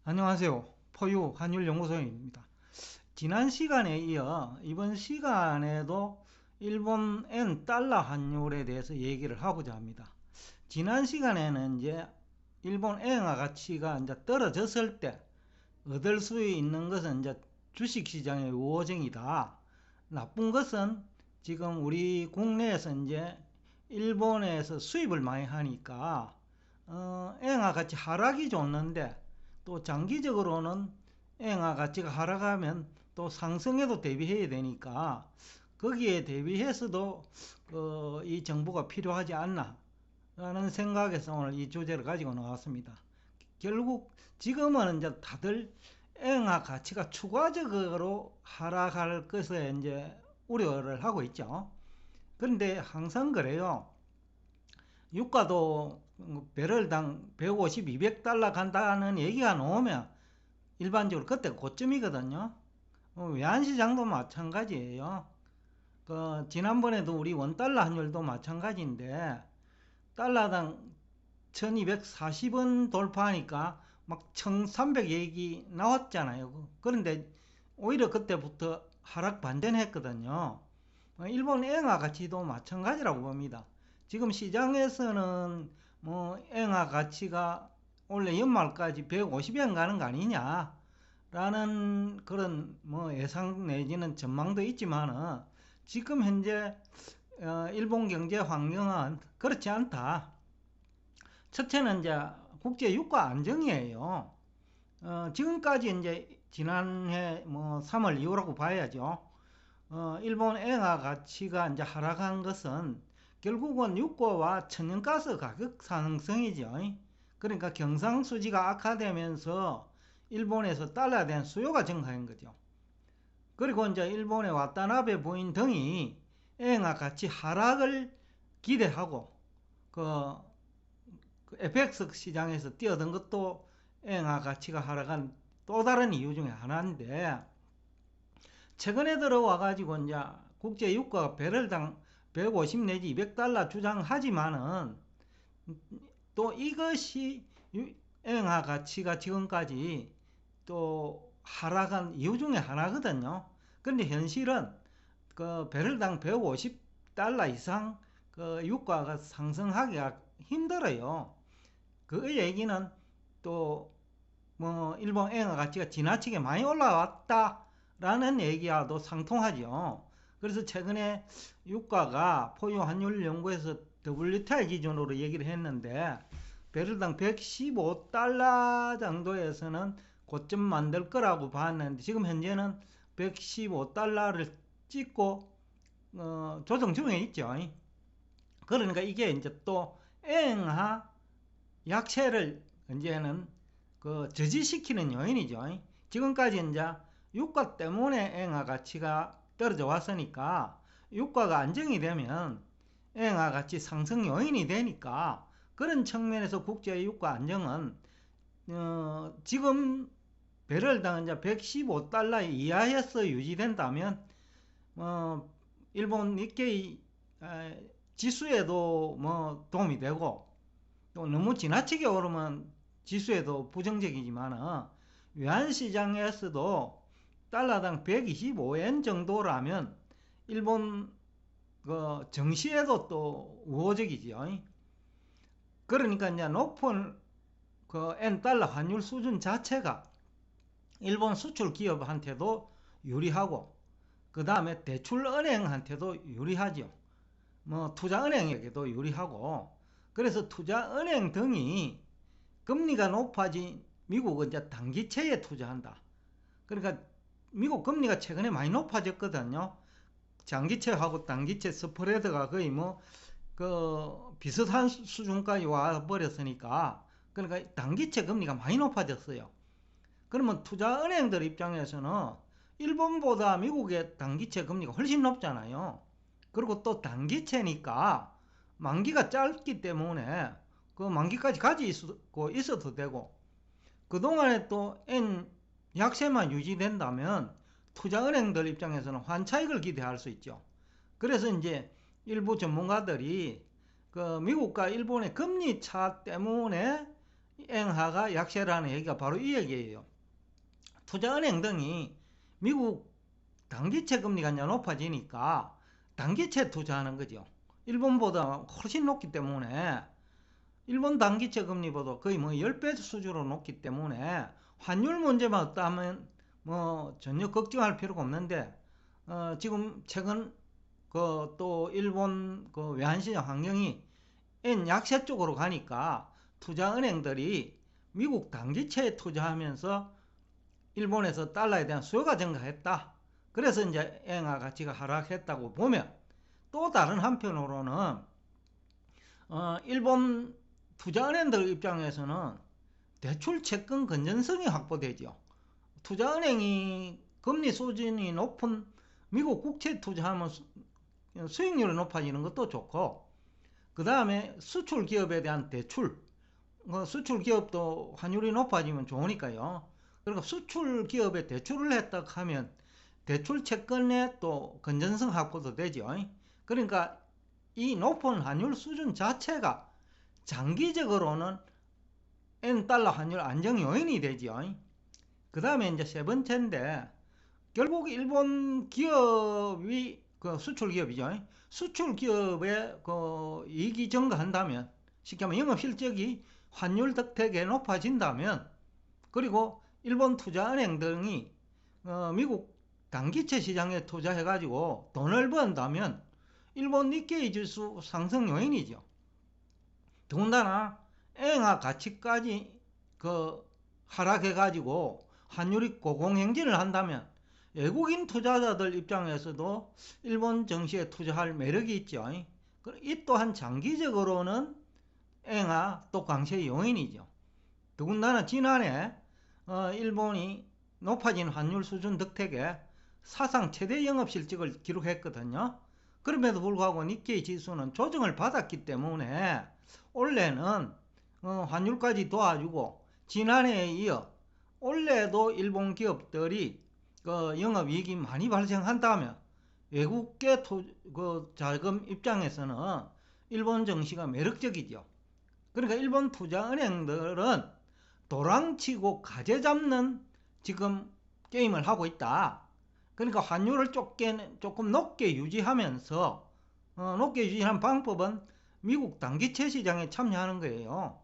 안녕하세요. 포유 한율연구소입니다. 지난 시간에 이어 이번 시간에도 일본 엔 달러 환율에 대해서 얘기를 하고자 합니다. 지난 시간에는 이제 일본 엔화 가치가 이제 떨어졌을 때 얻을 수 있는 것은 이제 주식시장의 우호적이다. 나쁜 것은 지금 우리 국내에서 이제 일본에서 수입을 많이 하니까 엔화 가치 하락이 좋는데 또 장기적으로는 엔화 가치가 하락하면 또 상승에도 대비해야 되니까 거기에 대비해서도 이 정보가 필요하지 않나 라는 생각에서 오늘 이 주제를 가지고 나왔습니다. 결국 지금은 이제 다들 엔화 가치가 추가적으로 하락할 것에 이제 우려를 하고 있죠. 그런데 항상 그래요. 유가도 배럴당 150, 200달러 간다는 얘기가 나오면 일반적으로 그때 고점이거든요. 외환시장도 마찬가지예요. 지난번에도 우리 원달러 환율도 마찬가지인데 달러당 1240원 돌파하니까 막 1300 얘기 나왔잖아요. 그런데 오히려 그때부터 하락 반전했거든요. 일본 엔화 가치도 마찬가지라고 봅니다. 지금 시장에서는 뭐 엔화 가치가 올해 연말까지 150엔 가는 거 아니냐 라는 그런 뭐 예상 내지는 전망도 있지만은 지금 현재 일본 경제 환경은 그렇지 않다. 첫째는 이제 국제 유가 안정이에요. 지금까지 이제 지난해 뭐 3월 이후라고 봐야죠. 일본 엔화 가치가 이제 하락한 것은 결국은 유가와 천연가스 가격 상승이죠. 그러니까 경상수지가 악화되면서 일본에서 달러에 대한 수요가 증가한 거죠. 그리고 이제 일본의 와타나베 부인 등이 엔화 가치 하락을 기대하고 그 FX 시장에서 뛰어든 것도 엔화 가치가 하락한 또 다른 이유 중에 하나인데 최근에 들어와 가지고 이제 국제 유가가 배럴당 150 내지 200달러 주장하지만은 또 이것이 엔화 가치가 지금까지 또 하락한 이유 중에 하나거든요. 그런데 현실은 그 배럴당 150달러 이상 그 유가가 상승하기가 힘들어요. 그 얘기는 또 뭐 일본 엔화 가치가 지나치게 많이 올라왔다라는 얘기와도 상통하죠. 그래서 최근에 유가가 포유 환율 연구에서 WTI 기준으로 얘기를 했는데 배럴당 115달러 정도에서는 고점 만들 거라고 봤는데 지금 현재는 115달러를 찍고 조정 중에 있죠. 그러니까 이게 이제 또 엔화 약세를 이제는 저지시키는 요인이죠. 지금까지 이제 유가 때문에 엔화 가치가 떨어져 왔으니까 유가가 안정이 되면 엔화 가치 상승 요인이 되니까 그런 측면에서 국제 유가 안정은 지금 배럴당 이제 115달러 이하에서 유지된다면 일본 니케이 지수에도 뭐 도움이 되고 또 너무 지나치게 오르면 지수에도 부정적이지만 외환시장에서도 달러당 125엔 정도라면 일본 그 정시에도 또 우호적이죠. 그러니까 이제 높은 그 엔달러 환율 수준 자체가 일본 수출 기업한테도 유리하고 그 다음에 대출은행한테도 유리하죠. 뭐 투자은행에게도 유리하고 그래서 투자은행 등이 금리가 높아진 미국은 이제 단기채에 투자한다. 그러니까 미국 금리가 최근에 많이 높아졌거든요. 장기채하고 단기채 스프레드가 거의 뭐 비슷한 수준까지 와 버렸으니까 그러니까 단기채 금리가 많이 높아졌어요. 그러면 투자은행들 입장에서는 일본보다 미국의 단기채 금리가 훨씬 높잖아요. 그리고 또 단기채니까 만기가 짧기 때문에 그 만기까지 가지고 있어도 되고 그동안에 또 N 약세만 유지된다면 투자은행들 입장에서는 환차익을 기대할 수 있죠. 그래서 이제 일부 전문가들이 그 미국과 일본의 금리 차 때문에 엔화가 약세라는 얘기가 바로 이 얘기예요. 투자은행 등이 미국 단기채 금리가 이제 높아지니까 단기채 투자하는 거죠. 일본보다 훨씬 높기 때문에 일본 단기채 금리보다 거의 뭐 10배 수준으로 높기 때문에 환율 문제만 없다면 뭐 전혀 걱정할 필요가 없는데 지금 최근 또 일본 외환시장 환경이 엔 약세 쪽으로 가니까 투자은행들이 미국 단기채에 투자하면서 일본에서 달러에 대한 수요가 증가했다. 그래서 이제 엔화 가치가 하락했다고 보면, 또 다른 한편으로는 일본 투자은행들 입장에서는 대출 채권 건전성이 확보되죠. 투자은행이 금리 수준이 높은 미국 국채 투자하면 수익률이 높아지는 것도 좋고, 그 다음에 수출 기업에 대한 대출, 수출 기업도 환율이 높아지면 좋으니까요. 그러니까 수출 기업에 대출을 했다 하면 대출 채권의 또 건전성 확보도 되죠. 그러니까 이 높은 환율 수준 자체가 장기적으로는 엔 달러 환율 안정 요인이 되죠. 그 다음에 이제 세 번째인데, 결국 일본 기업이 수출 기업이죠. 수출 기업의 이익이 증가한다면, 쉽게 말하면 영업 실적이 환율 덕택에 높아진다면, 그리고 일본 투자은행 등이 미국 단기채 시장에 투자해가지고 돈을 번다면 일본 니케이 지수 상승 요인이죠. 더군다나 엔화 가치까지 하락해가지고 환율이 고공행진을 한다면 외국인 투자자들 입장에서도 일본 증시에 투자할 매력이 있죠. 이 또한 장기적으로는 엔화 또 강세 요인이죠. 더군다나 지난해 일본이 높아진 환율 수준 덕택에 사상 최대 영업실적을 기록했거든요. 그럼에도 불구하고 니케이 지수는 조정을 받았기 때문에 올해는 환율까지 도와주고, 지난해에 이어 올해도 일본 기업들이 영업이익이 많이 발생한다면 외국계 자금 입장에서는 일본 증시가 매력적이죠. 그러니까 일본 투자은행들은 도랑치고 가재 잡는 지금 게임을 하고 있다. 그러니까 환율을 조금 높게 유지하면서 높게 유지하는 방법은 미국 단기채 시장에 참여하는 거예요.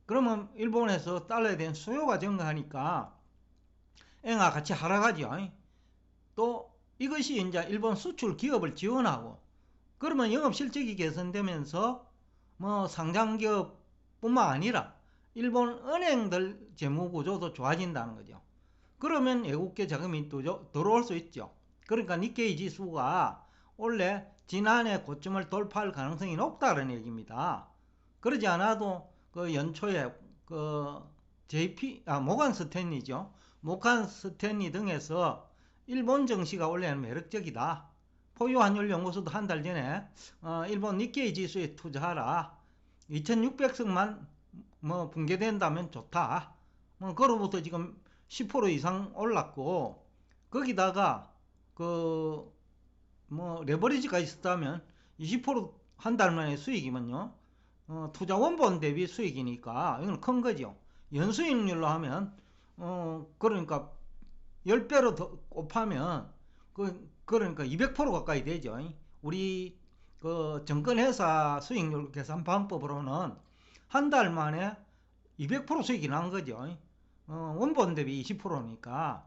그러면 일본에서 달러에 대한 수요가 증가하니까 엔화 같이 하락하죠. 또 이것이 이제 일본 수출 기업을 지원하고, 그러면 영업 실적이 개선되면서 뭐 상장 기업뿐만 아니라 일본 은행들 재무 구조도 좋아진다는 거죠. 그러면 외국계 자금이 또 들어올 수 있죠. 그러니까 니케이 지수가 원래 지난해 고점을 돌파할 가능성이 높다는 얘기입니다. 그러지 않아도 연초에 모간 스탠리죠. 모간 스탠리 등에서 일본 증시가 원래는 매력적이다. 포유환율 연구소도 한 달 전에 일본 니케이 지수에 투자하라. 2600석만 붕괴된다면 좋다. 그로부터 지금 10% 이상 올랐고, 거기다가 레버리지가 있었다면 20%한 달 만에 수익이면요, 투자 원본 대비 수익이니까 이건 큰 거죠. 연수익률로 하면 그러니까 10배로 더 곱하면 그러니까 200% 가까이 되죠. 우리 증권회사 수익률 계산 방법으로는 한 달 만에 200% 수익이 난 거죠. 원본 대비 20%니까.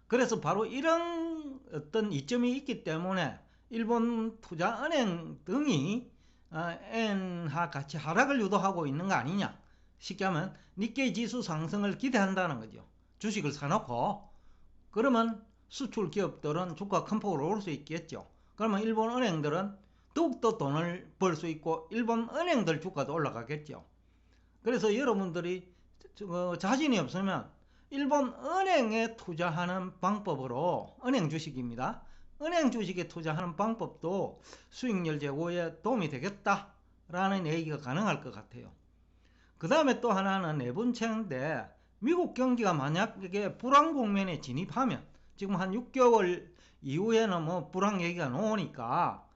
그래서 바로 이런 어떤 이점이 있기 때문에 일본 투자은행 등이 엔화 가치 하락을 유도하고 있는 거 아니냐. 쉽게 하면 니케이 지수 상승을 기대한다는 거죠. 주식을 사놓고. 그러면 수출 기업들은 주가 큰 폭으로 오를 수 있겠죠. 그러면 일본 은행들은 더욱더 돈을 벌 수 있고 일본 은행들 주가도 올라가겠죠. 그래서 여러분들이 자신이 없으면 일본 은행에 투자하는 방법으로, 은행 주식입니다. 은행 주식에 투자하는 방법도 수익률 제고에 도움이 되겠다라는 얘기가 가능할 것 같아요. 그 다음에 또 하나는 네 번째인데, 미국 경기가 만약에 불황 국면에 진입하면, 지금 한 6개월 이후에는 불황 얘기가 나오니까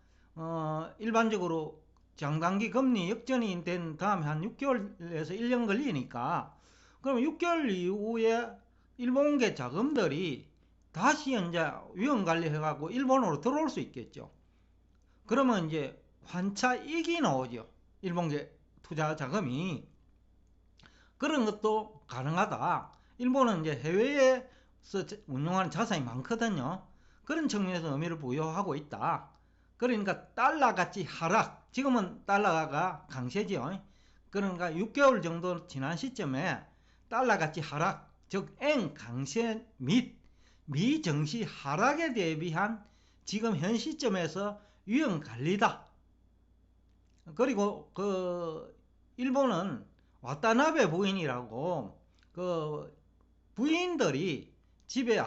일반적으로 장단기 금리 역전이 된 다음에 한 6개월에서 1년 걸리니까, 그럼 6개월 이후에 일본계 자금들이 다시 이제 위험 관리해가지고 일본으로 들어올 수 있겠죠. 그러면 이제 환차 이익이 나오죠. 일본계 투자 자금이. 그런 것도 가능하다. 일본은 이제 해외에서 운용하는 자산이 많거든요. 그런 측면에서 의미를 부여하고 있다. 그러니까 달러 가치 하락. 지금은 달러가 강세죠. 그러니까 6개월 정도 지난 시점에 달러 가치 하락, 즉 엔 강세 및 미 증시 하락에 대비한 지금 현 시점에서 위험 관리다. 그리고 일본은 와타나베 부인이라고 부인들이 집에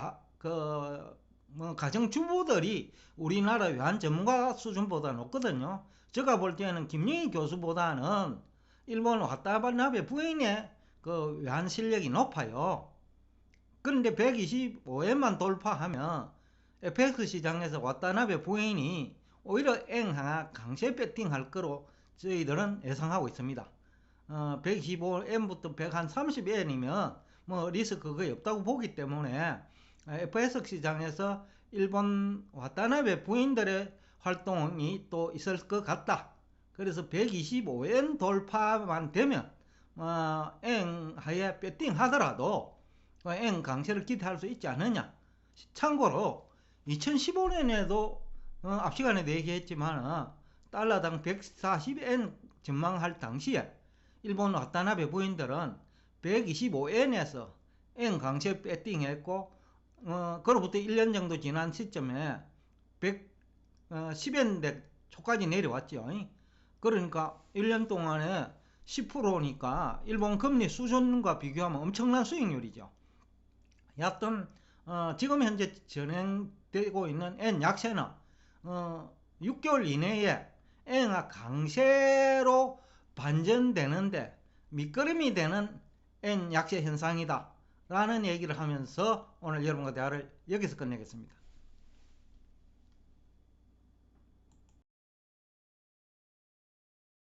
가정주부들이 우리나라 외환 전문가 수준보다 높거든요. 제가 볼 때는 김영희 교수보다는 일본 와타나베 부인의 외환 실력이 높아요. 그런데 125엔만 돌파하면 FX 시장에서 와타나베 부인이 오히려 엥 강세 배팅할 거로 저희들은 예상하고 있습니다. 125엔부터 130엔이면 뭐 리스크 거의 없다고 보기 때문에 FX 시장에서 일본 와타나베 부인들의 활동이 또 있을 것 같다. 그래서 125엔 돌파만 되면 엥 하에 배팅 하더라도 엥 강세를 기대할 수 있지 않느냐. 참고로 2015년에도 앞 시간에 얘기했지만 달러당 140엔 전망할 당시에 일본 와타나베 부인들은 125엔에서 엔 강세 배팅했고 그로부터 1년 정도 지난 시점에 110엔 초까지 내려왔죠. 그러니까 1년 동안에 10%니까 일본 금리 수준과 비교하면 엄청난 수익률이죠. 여하튼 지금 현재 진행되고 있는 엔 약세는 6개월 이내에 엔화 강세로 반전되는데 밑거름이 되는 엔 약세 현상이다 라는 얘기를 하면서 오늘 여러분과 대화를 여기서 끝내겠습니다.